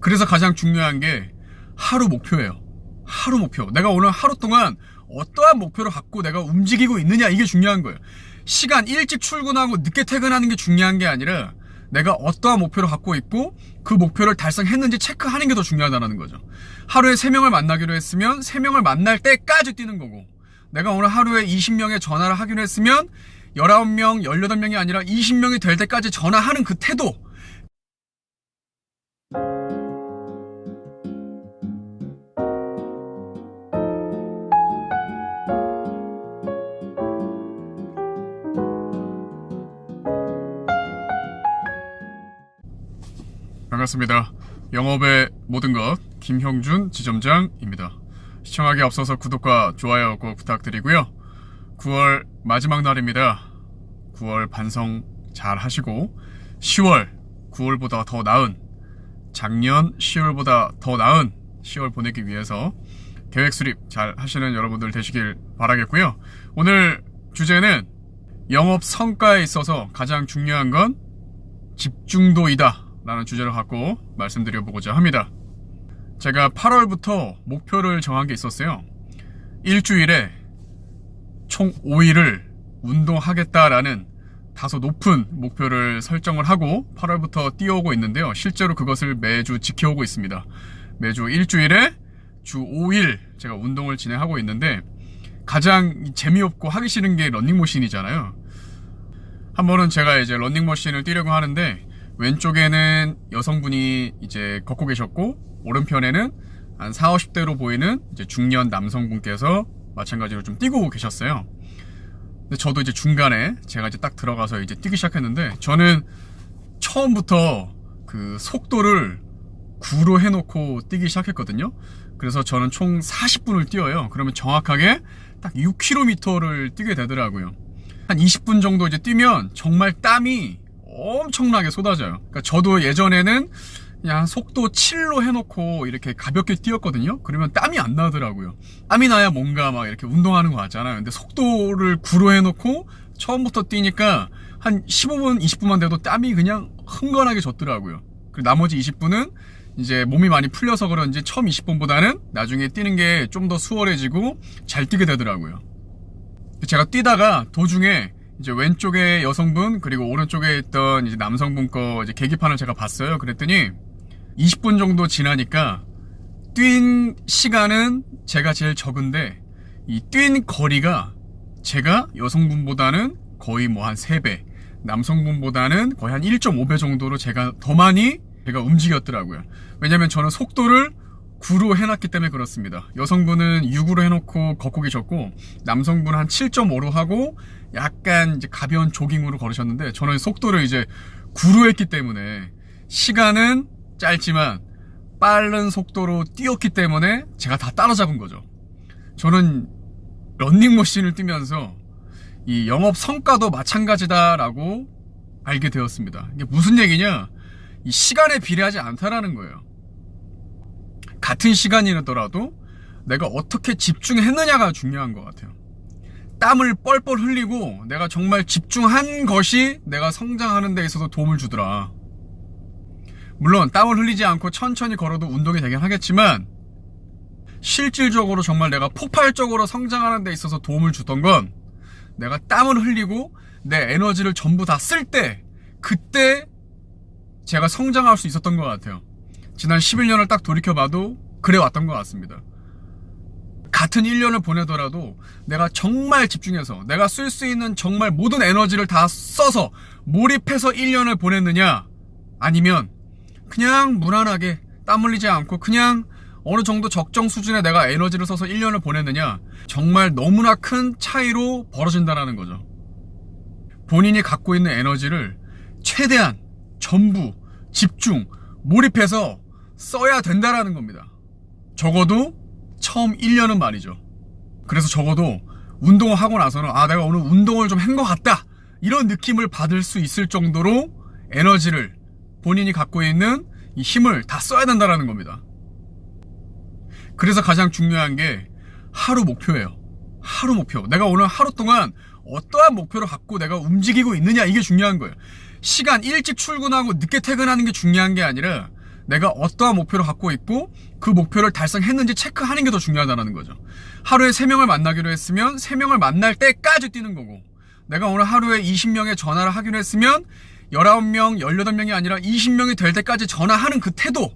그래서 가장 중요한 게 하루 목표예요. 하루 목표. 내가 오늘 하루 동안 어떠한 목표를 갖고 내가 움직이고 있느냐, 이게 중요한 거예요. 시간 일찍 출근하고 늦게 퇴근하는 게 중요한 게 아니라 내가 어떠한 목표를 갖고 있고 그 목표를 달성했는지 체크하는 게 더 중요하다는 거죠. 하루에 3명을 만나기로 했으면 3명을 만날 때까지 뛰는 거고, 내가 오늘 하루에 20명의 전화를 하기로 했으면 19명, 18명이 아니라 20명이 될 때까지 전화하는 그 태도. 반갑습니다. 영업의 모든 것 김형준 지점장입니다. 시청하기 앞서서 구독과 좋아요 꼭 부탁드리고요. 9월 마지막 날입니다. 9월 반성 잘 하시고 10월 9월보다 더 나은, 작년 10월보다 더 나은 10월 보내기 위해서 계획 수립 잘 하시는 여러분들 되시길 바라겠고요. 오늘 주제는 영업 성과에 있어서 가장 중요한 건 집중도이다 라는 주제를 갖고 말씀드려보고자 합니다. 제가 8월부터 목표를 정한 게 있었어요. 일주일에 총 5일을 운동하겠다라는 다소 높은 목표를 설정을 하고 8월부터 뛰어오고 있는데요. 실제로 그것을 매주 지켜오고 있습니다. 매주 일주일에 주 5일 제가 운동을 진행하고 있는데, 가장 재미없고 하기 싫은 게 러닝머신이잖아요. 한 번은 제가 이제 러닝머신을 뛰려고 하는데 왼쪽에는 여성분이 이제 걷고 계셨고, 오른편에는 한 40, 50대로 보이는 이제 중년 남성분께서 마찬가지로 좀 뛰고 계셨어요. 근데 저도 이제 중간에 제가 이제 딱 들어가서 이제 뛰기 시작했는데, 저는 처음부터 그 속도를 9로 해놓고 뛰기 시작했거든요. 그래서 저는 총 40분을 뛰어요. 그러면 정확하게 딱 6km를 뛰게 되더라고요. 한 20분 정도 이제 뛰면 정말 땀이 엄청나게 쏟아져요. 그러니까 저도 예전에는 그냥 속도 7로 해놓고 이렇게 가볍게 뛰었거든요. 그러면 땀이 안 나더라고요. 땀이 나야 뭔가 막 이렇게 운동하는 거 같잖아요. 근데 속도를 9로 해놓고 처음부터 뛰니까 한 15분, 20분만 돼도 땀이 그냥 흥건하게 젖더라고요. 그리고 나머지 20분은 이제 몸이 많이 풀려서 그런지 처음 20분보다는 나중에 뛰는 게 좀 더 수월해지고 잘 뛰게 되더라고요. 제가 뛰다가 도중에 이제 왼쪽에 여성분 그리고 오른쪽에 있던 이제 남성분 거 이제 계기판을 제가 봤어요. 그랬더니 20분 정도 지나니까 뛴 시간은 제가 제일 적은데 이 뛴 거리가 제가 여성분보다는 거의 뭐 한 3배, 남성분보다는 거의 한 1.5배 정도로 제가 더 많이 제가 움직였더라고요. 왜냐면 저는 속도를 9로 해놨기 때문에 그렇습니다. 여성분은 6으로 해놓고 걷고 계셨고, 남성분은 한 7.5로 하고 약간 이제 가벼운 조깅으로 걸으셨는데, 저는 속도를 이제 9로 했기 때문에 시간은 짧지만 빠른 속도로 뛰었기 때문에 제가 다 따라잡은 거죠. 저는 러닝머신을 뛰면서 이 영업 성과도 마찬가지다라고 알게 되었습니다. 이게 무슨 얘기냐? 이 시간에 비례하지 않다라는 거예요. 같은 시간이더라도 내가 어떻게 집중했느냐가 중요한 것 같아요. 땀을 뻘뻘 흘리고 내가 정말 집중한 것이 내가 성장하는 데 있어서 도움을 주더라. 물론 땀을 흘리지 않고 천천히 걸어도 운동이 되긴 하겠지만, 실질적으로 정말 내가 폭발적으로 성장하는 데 있어서 도움을 주던 건 내가 땀을 흘리고 내 에너지를 전부 다 쓸 때, 그때 제가 성장할 수 있었던 것 같아요. 지난 11년을 딱 돌이켜봐도 그래 왔던 것 같습니다. 같은 1년을 보내더라도 내가 정말 집중해서 내가 쓸 수 있는 정말 모든 에너지를 다 써서 몰입해서 1년을 보냈느냐, 아니면 그냥 무난하게 땀 흘리지 않고 그냥 어느 정도 적정 수준의 내가 에너지를 써서 1년을 보냈느냐, 정말 너무나 큰 차이로 벌어진다는 거죠. 본인이 갖고 있는 에너지를 최대한 전부 집중, 몰입해서 써야 된다라는 겁니다. 적어도 처음 1년은 말이죠. 그래서 적어도 운동을 하고 나서는 내가 오늘 운동을 좀 한 것 같다, 이런 느낌을 받을 수 있을 정도로 에너지를, 본인이 갖고 있는 이 힘을 다 써야 된다라는 겁니다. 그래서 가장 중요한 게 하루 목표예요. 하루 목표. 내가 오늘 하루 동안 어떠한 목표를 갖고 내가 움직이고 있느냐, 이게 중요한 거예요. 시간 일찍 출근하고 늦게 퇴근하는 게 중요한 게 아니라 내가 어떠한 목표를 갖고 있고 그 목표를 달성했는지 체크하는 게 더 중요하다는 거죠. 하루에 3명을 만나기로 했으면 3명을 만날 때까지 뛰는 거고, 내가 오늘 하루에 20명의 전화를 하기로 했으면 19명, 18명이 아니라 20명이 될 때까지 전화하는 그 태도,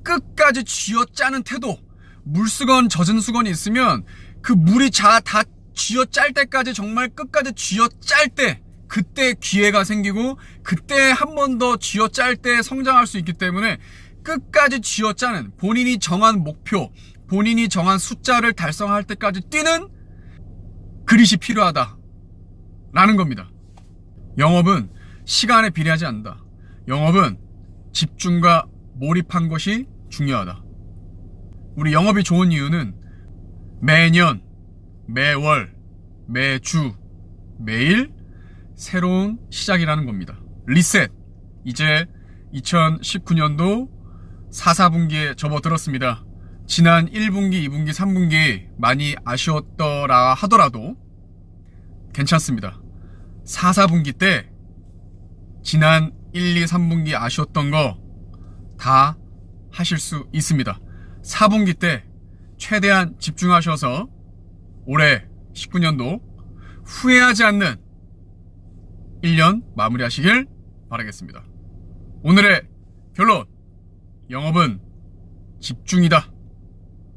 끝까지 쥐어짜는 태도. 물수건, 젖은 수건이 있으면 그 물이 다 쥐어짤 때까지, 정말 끝까지 쥐어짤 때, 그때 기회가 생기고 그때 한 번 더 쥐어짤 때 성장할 수 있기 때문에 끝까지 쥐어짜는, 본인이 정한 목표, 본인이 정한 숫자를 달성할 때까지 뛰는 그릿이 필요하다 라는 겁니다. 영업은 시간에 비례하지 않는다. 영업은 집중과 몰입한 것이 중요하다. 우리 영업이 좋은 이유는 매년, 매월, 매주, 매일 새로운 시작이라는 겁니다. 리셋. 이제 2019년도 4, 4분기에 접어들었습니다. 지난 1분기, 2분기, 3분기 많이 아쉬웠더라 하더라도 괜찮습니다. 4, 4분기 때 지난 1, 2, 3분기 아쉬웠던 거 다 하실 수 있습니다. 4분기 때 최대한 집중하셔서 올해 19년도 후회하지 않는 1년 마무리하시길 바라겠습니다. 오늘의 결론, 영업은 집중이다.